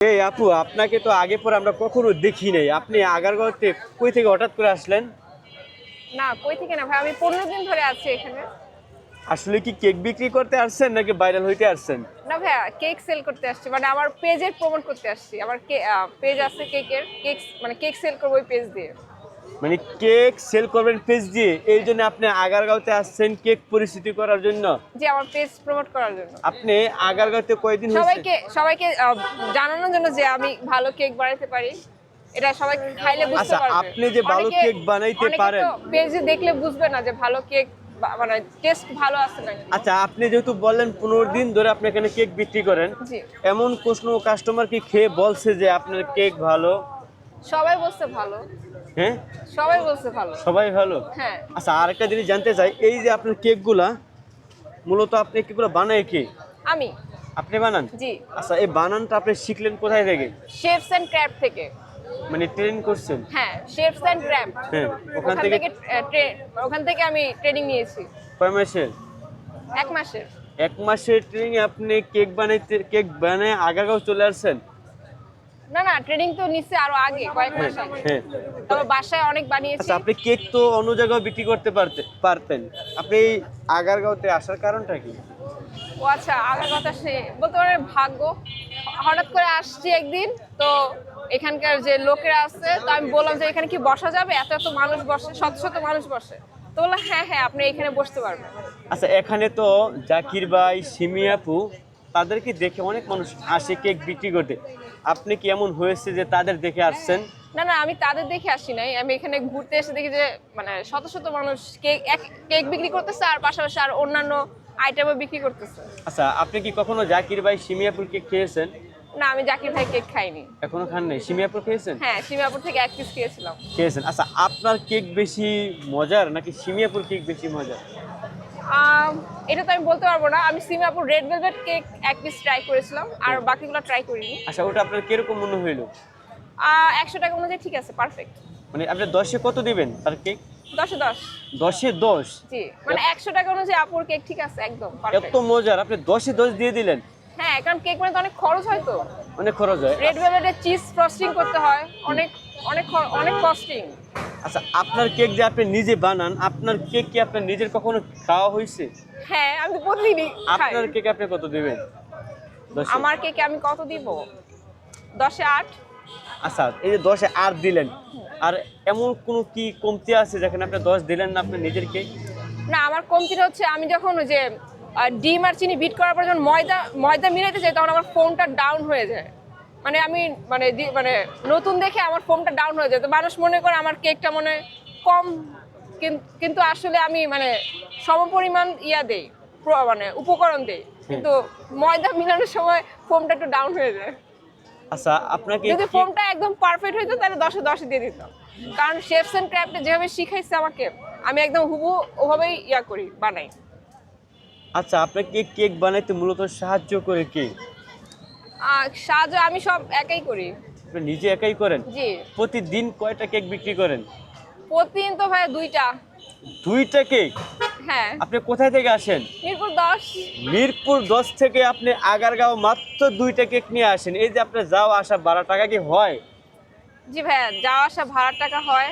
এই আপু, আপনাকে তো আগে পরে আমরা কখনো দেখি নাই। আপনি আগারগাঁওতে কই থেকে হঠাৎ করে আসলেন? না, কই থেকে না ভাই, আমি 15 দিন ধরে আছি এখানে। আসলে কি কেক বিক্রি করতে আসছেন নাকি ভাইরাল হইতে আসছেন? না ভাইয়া, কেক সেল করতে আসছি, মানে আমার পেজের প্রমোট করতে আসছি। আমার পেজ আছে কেকের, কেক সেল করবো ওই পেজ দিয়ে। মানে কেক সেল করবেন পেজ দিয়ে, এই জন্য আপনি আগারগাঁওতে আসছেন কেক পরিচিতি করার জন্য? জি, আমার পেজ প্রমোট করার জন্য। আপনি আগারগাঁওতে কয়দিন হয়েছে? সবাইকে জানানোর জন্য যে আমি ভালো কেক বানাতে পারি, এটা সবাই খাইলে বুঝতে আচ্ছা, পারবে। আপনি যে ভালো কেক বানাইতে পারেন, পেজে দেখলে বুঝবে না যে ভালো কেক মানে টেস্ট ভালো আছে নাকি। আচ্ছা, আপনি যেহেতু বললেন 15 দিন ধরে আপনি এখানে কেক বিক্রি করেন, জি। এমন কোনো কাস্টমার কি খেয়ে বলছে যে আপনার কেক ভালো? সবাই বলছে ভালো। হ্যাঁ, সবাই বলছে ভালো। সবাই ভালো। হ্যাঁ। আচ্ছা, আরেকটা জিনিস জানতে চাই, এই যে আপনার কেকগুলা মূলত আপনি কেকগুলো বানায় কি? আমি। আপনি বানান? জি। আচ্ছা, এই বানানটা আপনি শিখলেন কোথায় থেকে? শেফস এন্ড ক্র্যাফট থেকে। মানে ট্রেন করছেন? হ্যাঁ, শেফস এন্ড ক্র্যাফট। হ্যাঁ, ওখান থেকে আমি ট্রেনিং নিয়েছি। কয় মাসের? 1 মাসের। 1 মাসের ট্রেনিং আপনি কেক বানায় আগারগাঁও চলে আসছেন? না না, ট্রেনিং তো নিচ্ছে আরো আগে, কয়েক মাস আগে। হ্যাঁ। তবে বাসায় অনেক বানিয়েছি। আচ্ছা, আপনি কেক তো অন্য জায়গায় বিক্রি করতে পারতেন, আপনি এই আগারগাঁওতে আসার কারণটা কি? ও আচ্ছা, আগের কথা সে বলতে পারে ভাগ্য। হঠাৎ করে আসছি একদিন, তো এখানকার যে লোকেরা আছে, তো আমি বললাম যে এখানে কি বসা যাবে, এত এত মানুষ বসে, শত শত মানুষ বসে। তো বললো হ্যাঁ হ্যাঁ, আপনি এখানে বসতে পারবেন। আচ্ছা, এখানে তো জাকির ভাই, সিমি আপু, তাদেরকে দেখে অনেক মানুষ আসে কেক বিক্রি করতে। আপনি কি এমন হয়েছে যে তাদের দেখে আসছেন? না না, আমি তাদের দেখে আসি নাই, আমি এখানে ঘুরতে এসে দেখি যে মানে শত শত মানুষ কেক বিক্রি করতেছে, আর পাশাপাশি আর অন্যান্য আইটেমও বিক্রি করতেছে। আচ্ছা, আপনি কি কখনো জাকির ভাই, সিমি আপুর কেক খেয়েছেন? না, আমি জাকির ভাই কেক খাইনি। এখনো খান নাই? সিমি আপুর খেয়েছেন? হ্যাঁ, সিঙ্গাপুর থেকে 1 পিস খেয়েছিলাম। খেয়েছেন। আচ্ছা, আপনার কেক বেশি মজার নাকি সিমি আপুর কেক বেশি মজার? এটা তো আমি বলতে পারবো না। আমি Singapore red velvet cake 1 piece try করেছিলাম, আর বাকিগুলো ট্রাই করিনি। আচ্ছা, ওটা আপনার কিরকম মনে হইলো? 100 টাকা অনুযায়ী ঠিক আছে, পারফেক্ট। মানে আপনি 10-এ কত দিবেন তার কেক? 10-এ 10। 10-এ 10? জি, মানে 100 টাকা অনুযায়ী আপুর কেক ঠিক আছে, একদম পারফেক্ট। এত মজার, আপনি 10-এ 10 দিয়ে দিলেন? হ্যাঁ, কারণ কেক মানে তো অনেক খরচ হয়, তো অনেক খরচ হয়। রেড ভেলভেটের চিজ ফ্রস্টিং করতে হয়, অনেক অনেক অনেক কস্টিং। আচ্ছা, আপনার কেক যে আপনি নিজে বানান, আপনার কেক কি আপনার নিজের কখনো খাওয়া হয়েছে? হ্যাঁ, আমি তো প্রতিদিনই খাই। আপনার কেক আপনি কত দিবেন? 10-এ? আমার কেকে আমি কত দিব? 10-এ 8। আচ্ছা, এই যে 10-এ 8 দিলেন, আর এমন কোনো কি কমতি আছে যেখানে আপনি 10 দিলেন না আপনার নিজের কেক? না, আমার কমতিটা হচ্ছে আমি যখন ওই যে ডিম আর চিনি বিট করার পর যখন ময়দা মিলাইতে যাই, তখন আমার ফোমটা ডাউন হয়ে যায়। মানে আমি মানে নতুন দেখে আমার ফোমটা ডাউন হয়ে যায়, তো মানুষ মনে করে আমার কেকটা মনে কম, কিন্তু আসলে আমি মানে সমপরিমাণ দেই, মানে উপকরণ দেই, কিন্তু ময়দা মিলানোর সময় ফোমটা একটু ডাউন হয়ে যায়। আচ্ছা, আপনাকে যদি ফোমটা একদম পারফেক্ট হইতো তাহলে 10-এ 10 দিয়ে দিতাম, কারণ শেফস এন্ড ক্রাফটে যেভাবে শিখাইছে আমাকে, আমি একদম হুবহু ওভাবেই করি, বানাই। আচ্ছা, আপনাকে কেক বানাইতে মূলত সাহায্য করে কে? সাহায্য আমি সব একাই করি। আপনি নিজে একাই করেন? জি। প্রতিদিন কয়টা কেক বিক্রি করেন? প্রতিদিন তো ভাই 2টা। 2টা কেক? হ্যাঁ। আপনি কোথায় থেকে আসেন? মিরপুর 10। মিরপুর 10 থেকে আপনি আগারগাঁও মাত্র 2টা কেক নিয়ে আসেন। এই যে আপনার যাওয়া আসা ভাড়া টাকা কি হয়? জি ভাইয়া, যাওয়া আসা ভাড়ার টাকা হয়।